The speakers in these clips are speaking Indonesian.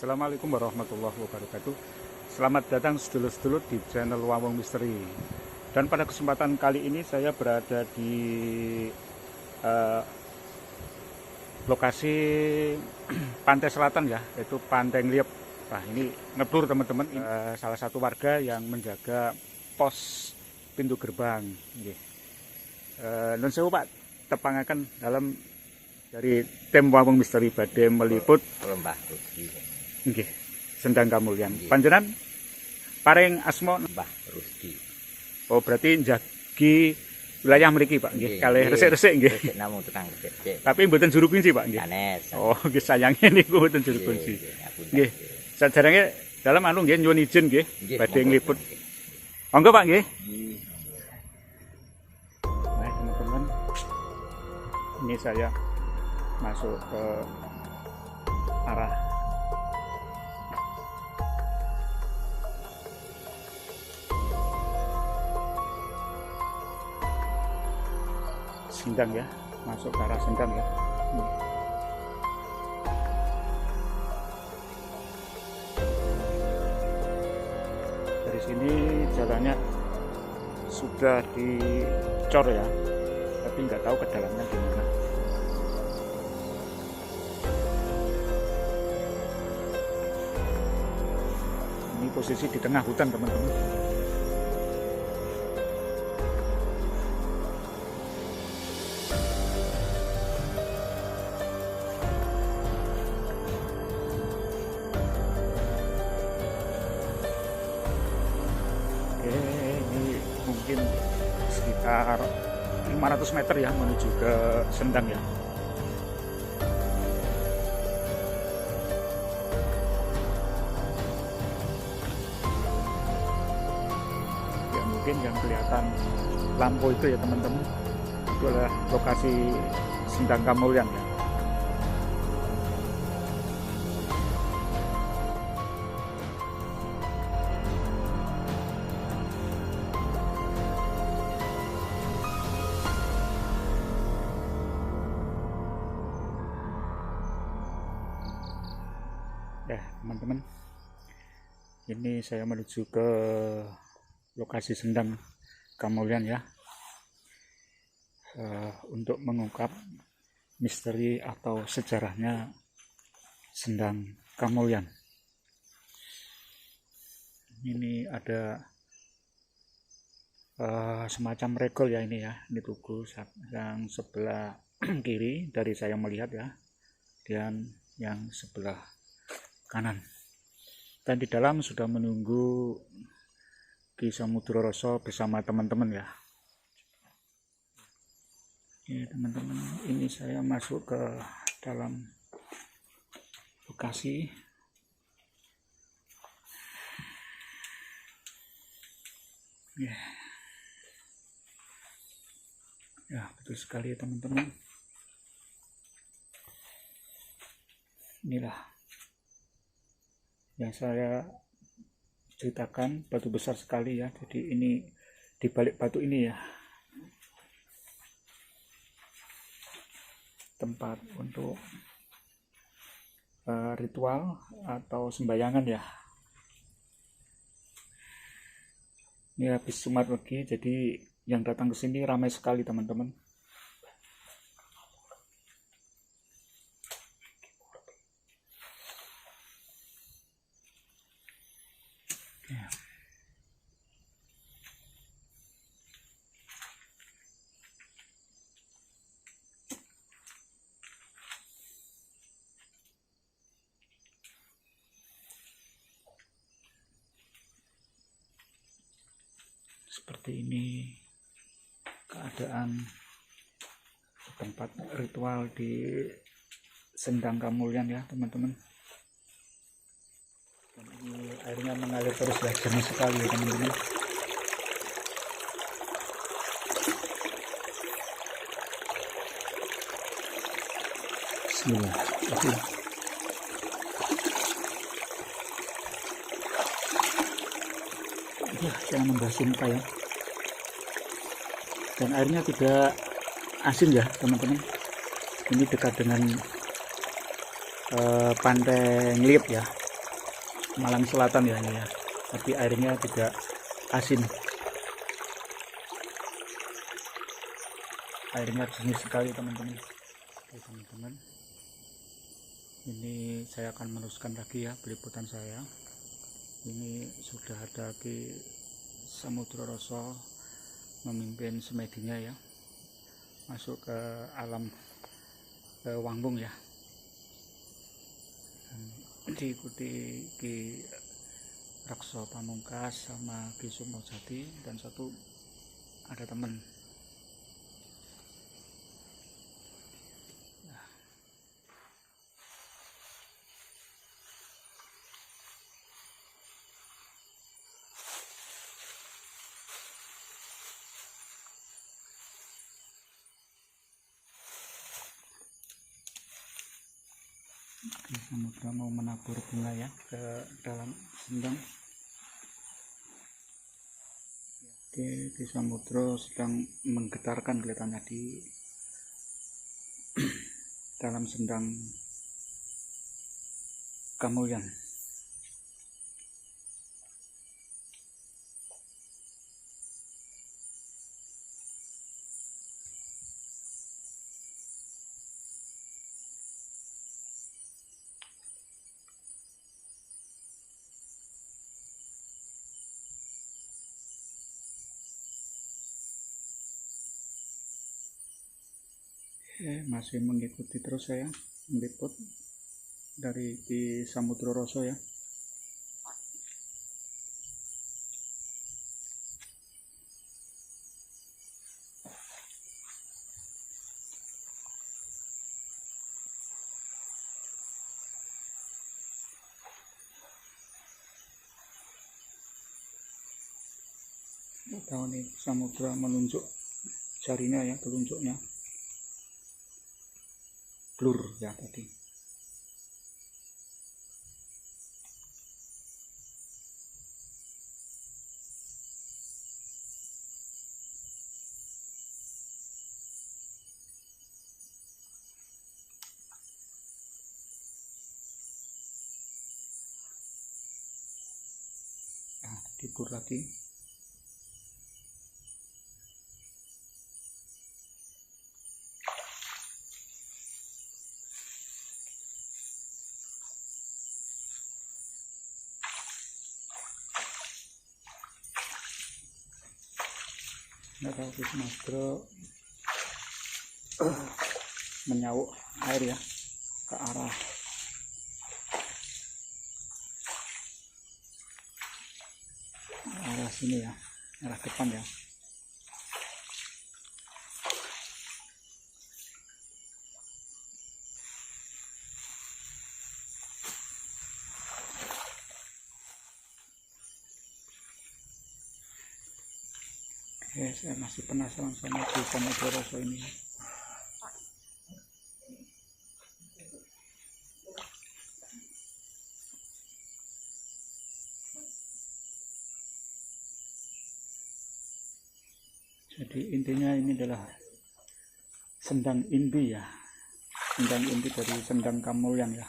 Assalamualaikum warahmatullahi wabarakatuh. Selamat datang sedulur-sedulur di channel Wawong Misteri. Dan pada kesempatan kali ini saya berada di lokasi pantai selatan ya, yaitu Pantai Ngliep. Nah ini ngeblur teman-teman, salah satu warga yang menjaga pos pintu gerbang. Nun sewu Pak, tepangaken dalam dari tim Wawong Misteri badhe meliput Mbah Rusdi. nggih, Sendang Kamulyan. Panjenengan paring asma Mbah Rusdi. Oh, berarti njagi wilayah mriki, Pak. Nggih, kalih resik-resik nggih. Resik namung tukang resik. Tapi mboten juru kunci, Pak, nggih. Sanes. Oh, nggih sayange niku mboten juru kunci. Nggih. Saderenge dalam anu nggih nyuwun izin nggih badhe ngliput. Monggo, Pak, nggih. Nah, teman-teman. Ini saya masuk ke arah Sendang ya, masuk ke arah Sendang ya. Dari sini jalannya sudah dicor ya, tapi nggak tahu ke dalamnya gimana. Ini posisi di tengah hutan teman-teman. Ini mungkin sekitar 500 meter ya menuju ke Sendang ya. Ya mungkin yang kelihatan lampu itu ya teman-teman, itu adalah lokasi Sendang Kamulyan ya. Ya teman-teman, ini saya menuju ke lokasi Sendang Kamulyan ya, untuk mengungkap misteri atau sejarahnya Sendang Kamulyan. Ini ada semacam regol ya, ini ya, ini tugu yang sebelah kiri dari saya melihat ya, dan yang sebelah kanan. Dan di dalam sudah menunggu Ki Samudro Rasa bersama teman-teman ya. Ya teman-teman, ini saya masuk ke dalam lokasi. Ya betul sekali ya teman-teman. Inilah yang saya ceritakan, batu besar sekali ya. Jadi ini di balik batu ini ya tempat untuk ritual atau sembayangan ya. Ini habis Jumat Wage, jadi yang datang ke sini ramai sekali teman-teman. Ya. Seperti ini keadaan tempat ritual di Sendang Kamulyan ya teman-teman. Ini airnya mengalir terus ya, jernih sekali ya teman-teman. Bismillah. Ya, jangan membasuh muka ya. Dan airnya tidak asin ya teman-teman. Ini dekat dengan Pantai Ngliep ya. Malang Selatan ya ini ya, tapi airnya tidak asin, airnya jernih sekali teman-teman. Oke teman-teman, ini saya akan meneruskan lagi ya peliputan saya. Ini sudah ada Ki Samudro Roso memimpin semedinya ya, masuk ke alam Wangbung ya, diikuti Ki Rakso Pamungkas sama Ki Sumojati, dan satu ada teman. Ki Samudro mau menabur bunga ya ke dalam sendang. Oke, Ki Samudro sedang menggetarkan kelihatannya di dalam sendang Kamulyan. Masih mengikuti terus saya meliput dari Ki Samudro Roso ya. Nggak tahu nih, Samudra menunjuk jarinya ya, telunjuknya blur ya tadi. Nah, tidur lagi. Nggak tahu Ki Samudro menyauk air ya ke arah sini ya, arah depan ya. Oke, saya masih penasaran sama Ki Samudro Roso ini. Jadi intinya ini adalah sendang inti ya, sendang inti dari sendang Kamulyan ya.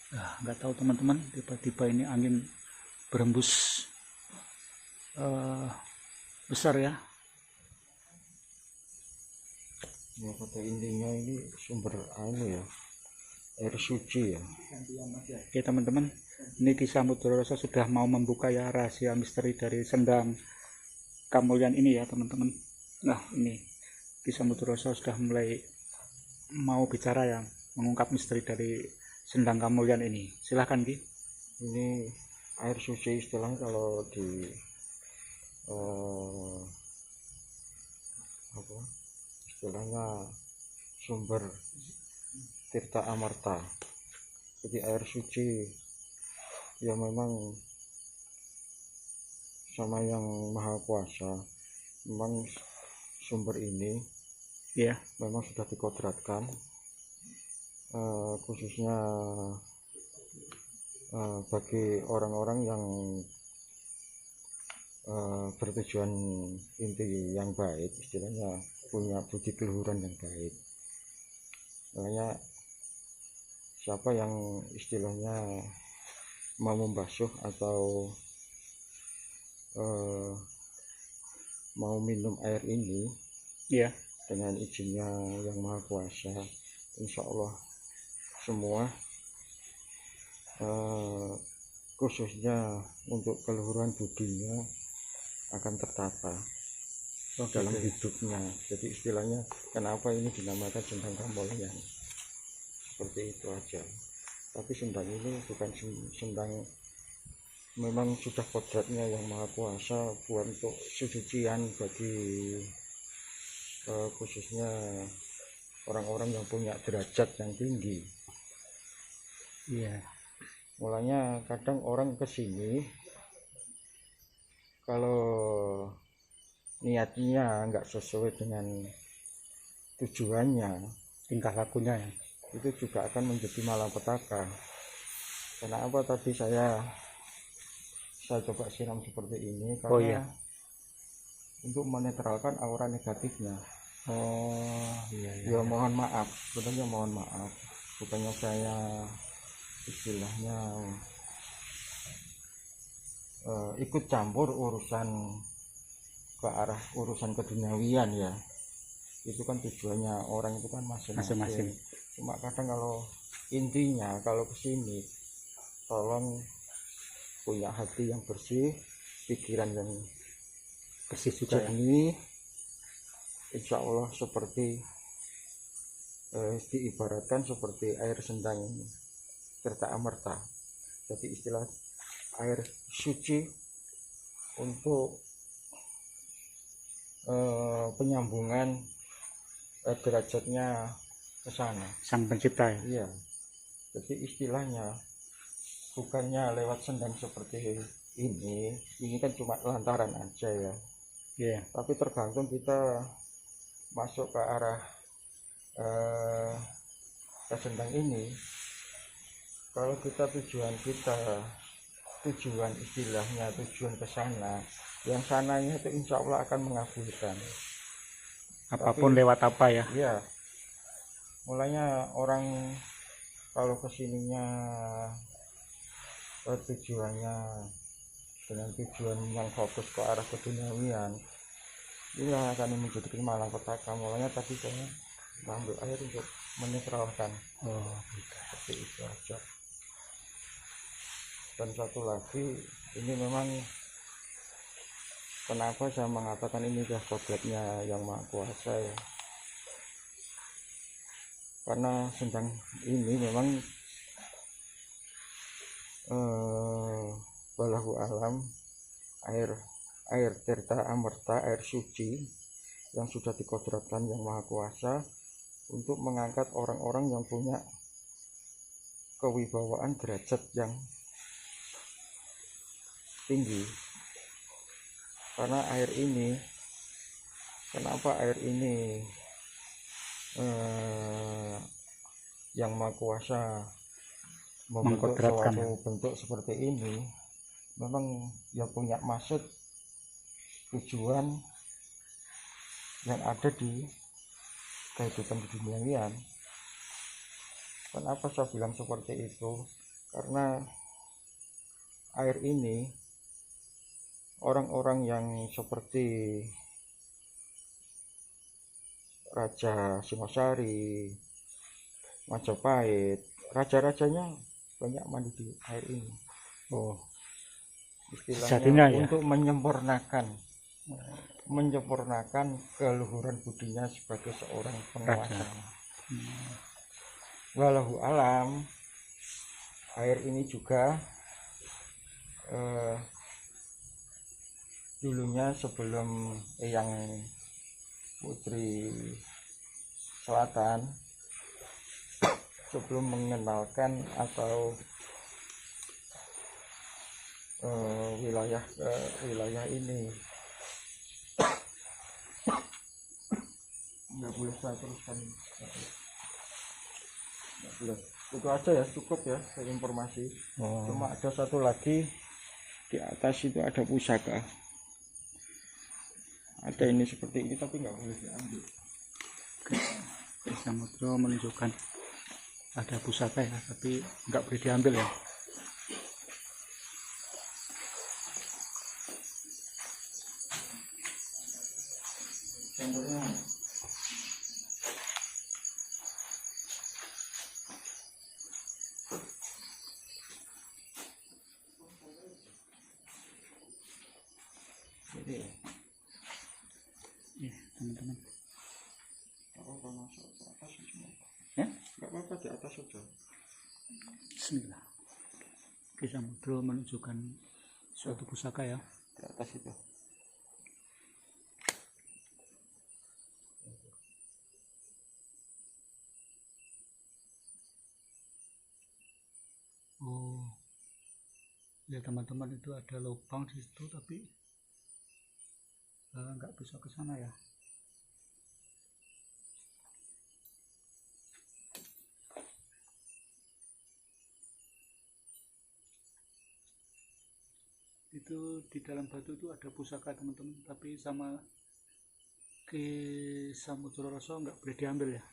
Nah, nggak tahu teman-teman, tiba-tiba ini angin berembus besar ya. Ya, kata intinya ini sumber air ya, air suci ya. Oke teman-teman, ini Ki Samudro Roso sudah mau membuka ya rahasia misteri dari sendang Kamulyan ini ya teman-teman. Nah ini Ki Samudro Roso sudah mulai mau bicara ya, mengungkap misteri dari sendang Kamulyan ini. Silahkan Ki. Ini air suci istilahnya kalau di apa istilahnya sumber Tirta Amarta. Jadi air suci yang memang sama yang Maha Kuasa. Memang sumber ini ya, memang sudah dikodratkan, khususnya bagi orang-orang yang bertujuan inti yang baik, istilahnya punya budi keluhuran yang baik. Makanya siapa yang istilahnya mau membasuh atau mau minum air ini ya, dengan izinnya yang Maha Kuasa, insya Allah semua khususnya untuk keluhuran budinya akan tertata dalam hidupnya. Jadi istilahnya kenapa ini dinamakan Sendang Kambolean, seperti itu aja. Tapi sendang ini bukan sendang, memang sudah kodratnya yang Maha Kuasa buat untuk sucian bagi khususnya orang-orang yang punya derajat yang tinggi. iya, Mulanya kadang orang kesini kalau niatnya nggak sesuai dengan tujuannya, tingkah lakunya ya. itu juga akan menjadi malapetaka. Kenapa tadi saya coba siram seperti ini? Karena Oh iya, untuk menetralkan aura negatifnya. oh iya, Ya mohon maaf, sebenarnya mohon maaf, bukannya saya istilahnya ikut campur urusan ke arah urusan keduniawian ya. Itu kan tujuannya orang itu kan masing-masing. Cuma kadang kalau intinya kalau kesini tolong punya hati yang bersih, pikiran yang bersih juga ya. jernih, insya Allah seperti diibaratkan seperti air sendang Tirta Amarta. Jadi istilah air suci untuk penyambungan derajatnya ke sana. Sang Pencipta ya. Iya. Jadi istilahnya bukannya lewat sendang seperti ini kan cuma lantaran aja ya. Iya, Tapi tergantung kita masuk ke arah ke sendang ini. Kalau kita tujuan istilahnya tujuan ke sana, yang sananya itu insya Allah akan mengabulkan. apapun lewat apa ya. Iya, mulanya orang kalau kesininya tujuannya dengan tujuan yang fokus ke arah keduniawian, ini akan menjadi malapetaka. Mulanya tadi saya ambil air untuk menetralkan. Oh, Seperti itu aja. Dan satu lagi, ini memang kenapa saya mengatakan ini adalah kodratnya yang Maha Kuasa ya. Karena sendang ini memang walahu alam air Tirta Amarta, air suci yang sudah dikodratkan yang Maha Kuasa untuk mengangkat orang-orang yang punya kewibawaan derajat yang tinggi. Karena air ini, kenapa air ini yang Maha Kuasa membentuk Mengkodratkan. suatu bentuk seperti ini, memang yang punya maksud tujuan yang ada di kehidupan keduniawian. Kenapa saya bilang seperti itu? Karena air ini orang-orang yang seperti Raja Singosari, Majapahit, raja-rajanya banyak mandi di air ini. Oh, Istilahnya sejatinya ya. untuk menyempurnakan keluhuran budinya sebagai seorang penguasa. Walau alam, air ini juga dulunya sebelum Eyang Putri Selatan sebelum mengenalkan atau wilayah ke wilayah ini. Nggak boleh saya teruskan. Nggak boleh. Itu aja ya, cukup ya informasi. Cuma ada satu lagi, di atas itu ada pusaka. Ada ini seperti ini tapi nggak boleh diambil. Samudra menunjukkan ada pusaka ya, tapi nggak boleh diambil ya. Contohnya jadi Teman-teman, apa masuk ke atas semua? ya, Nggak apa-apa di atas saja. Bismillah. Ki Samudra menunjukkan suatu pusaka ya. Di atas itu. Oh, ya teman-teman, itu ada lubang di situ tapi nggak bisa ke sana ya. Itu di dalam batu itu ada pusaka teman-teman, tapi sama Ki Samudra Rasa nggak boleh diambil ya.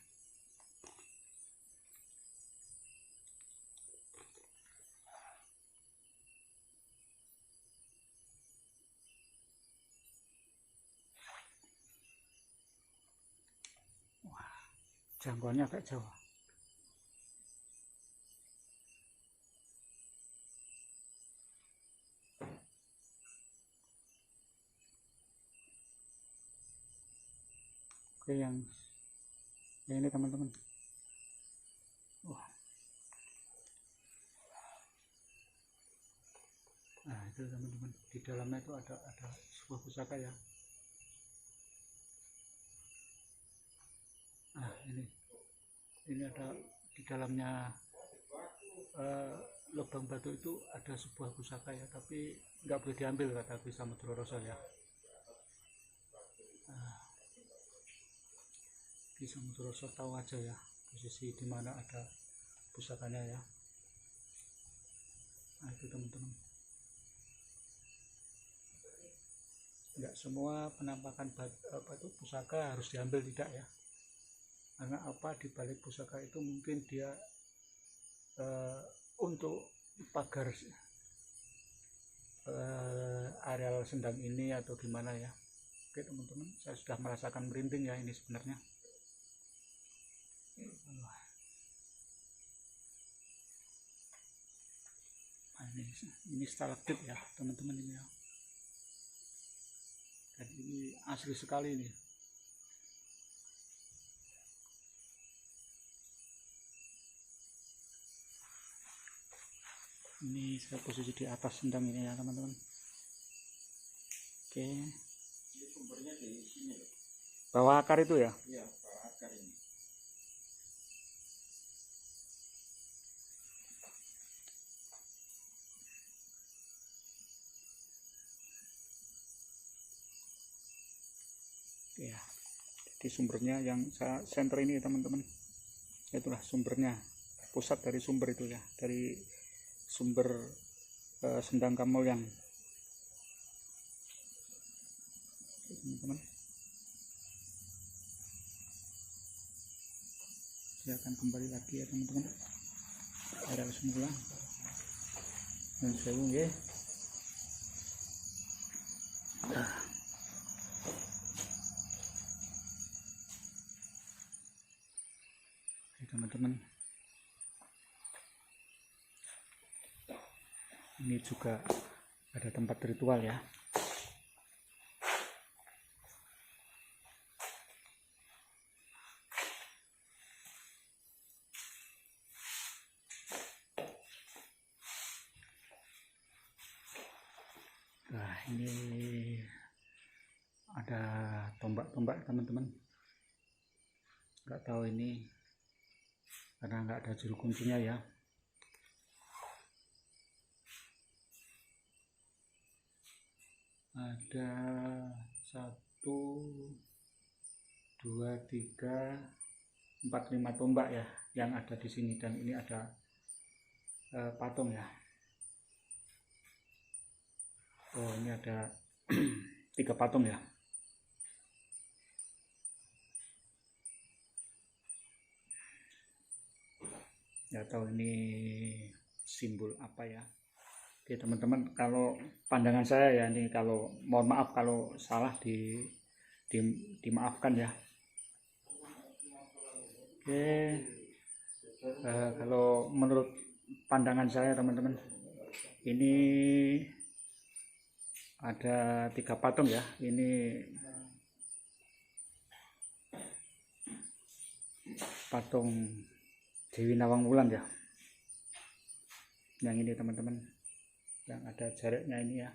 Wah, jangkauannya agak jauh. Oke, yang ini teman-teman. Wah. Nah, itu teman-teman, di dalamnya itu ada sebuah pusaka ya. Nah, ini ada di dalamnya lubang batu itu ada sebuah pusaka ya, tapi nggak boleh diambil kata Ki Samudra Rasa ya. Ki Samudra Rasa tahu aja ya posisi di mana ada pusakanya ya. Nah, itu teman-teman, nggak semua penampakan batu pusaka harus diambil, tidak ya. Karena apa, di balik pusaka itu mungkin dia untuk pagar areal Sendang ini atau gimana ya. Oke teman-teman, saya sudah merasakan merinding ya ini sebenarnya. Nah, ini stalaktit ya teman-teman ini ya. Dan ini asli sekali ini. Ini saya posisi di atas Sendang ini ya teman-teman. Oke. Ini sumbernya di sini. Bawah akar itu ya? Iya, bawah akar ini. Ya. Jadi sumbernya yang saya center ini teman-teman. Itulah sumbernya. Pusat dari sumber itu ya, dari sumber Sendang Kamolyang. Teman-teman, saya akan kembali lagi ya teman-teman, areal semula dan sewu ya. Oke teman-teman, ini juga ada tempat ritual ya. Nah, ini ada tombak-tombak teman-teman. Nggak tahu ini karena nggak ada juru kuncinya ya. Ada 1, 2, 3, 4, 5 tombak ya yang ada di sini, dan ini ada patung ya. Oh, ini ada 3 patung ya. Nggak tahu ini simbol apa ya. Oke teman-teman, kalau pandangan saya ya ini, kalau mohon maaf kalau salah dimaafkan ya. Oke, kalau menurut pandangan saya teman-teman, ini ada 3 patung ya. Ini patung Dewi Nawangwulan ya. Yang ini teman-teman, yang ada jaraknya ini ya.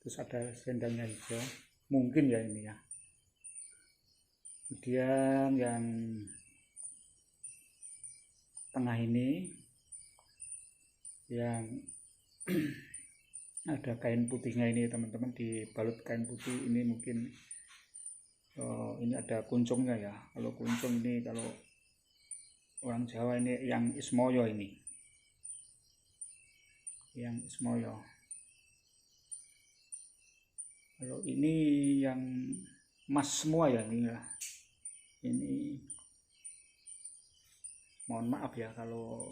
Terus ada selendangnya hijau, mungkin ya ini ya. Kemudian yang tengah ini yang ada kain putihnya ini teman-teman, dibalut kain putih ini, mungkin ini ada kuncungnya ya. Kalau kuncung ini, kalau orang Jawa ini yang Ismoyo, ini yang Ismoyo. Kalau ini yang emas semua ya ini ya. Ini mohon maaf ya kalau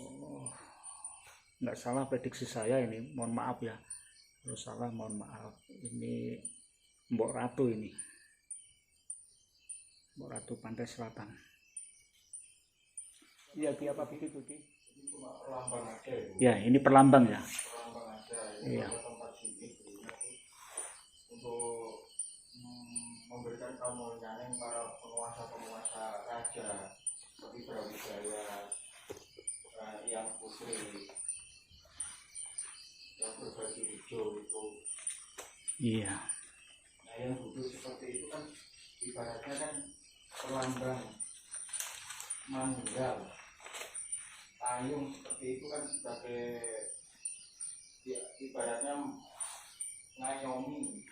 nggak salah prediksi saya, ini mohon maaf ya kalau salah, mohon maaf. Ini Mbok Ratu, ini Mbok Ratu Pantai Selatan. Iya, apa begitu Ki? Ya, ini perlambang ya. Iya. Untuk memberikan kemuliaan para penguasa-penguasa raja seperti Brawijaya, yang putri, yang berbaju hijau itu. Iya. Nah, yang duduk seperti itu kan ibaratnya kan perlambang manunggal. Payung seperti itu kan sebagai ya, ibaratnya ngayomi.